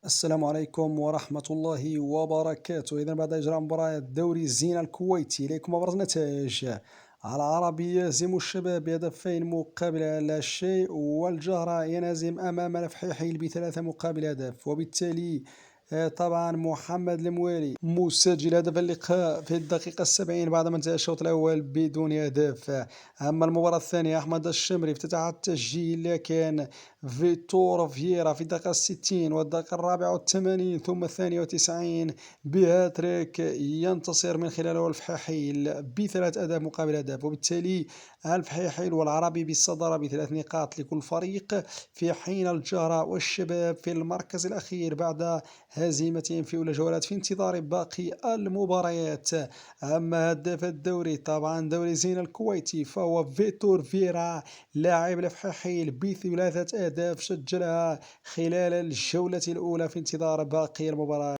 السلام عليكم ورحمة الله وبركاته. إذا بعد إجراء مباريات دوري الزينة الكويتي إليكم أبرز النتائج. العربي يهزم الشباب بهدفين مقابل لا شيء، والجهرة ينهزم أمام الفحيحيل بثلاثة مقابل هدف، وبالتالي طبعا محمد الموالي مسجل هدف اللقاء في الدقيقة 70 بعد ما انتهى الشوط الأول بدون هدف. أما المباراة الثانية أحمد الشمري افتتح التسجيل، لكن فيتور فييرا في الدقيقة 60 والدقيقة 84 ثم 92 بهاتريك ينتصر من خلاله الفحيحيل بثلاث أهداف مقابل هدف، وبالتالي الفحيحيل والعربي بالصدارة بثلاث نقاط لكل فريق، في حين الجهرة والشباب في المركز الأخير بعد هزيمتهم في أولى جولات في انتظار باقي المباريات. أما هداف الدوري طبعا دوري زين الكويتي فهو فيتور فيرا لاعب الفحيحيل بثلاثة أهداف سجلها خلال الجولة الأولى في انتظار باقي المباراة.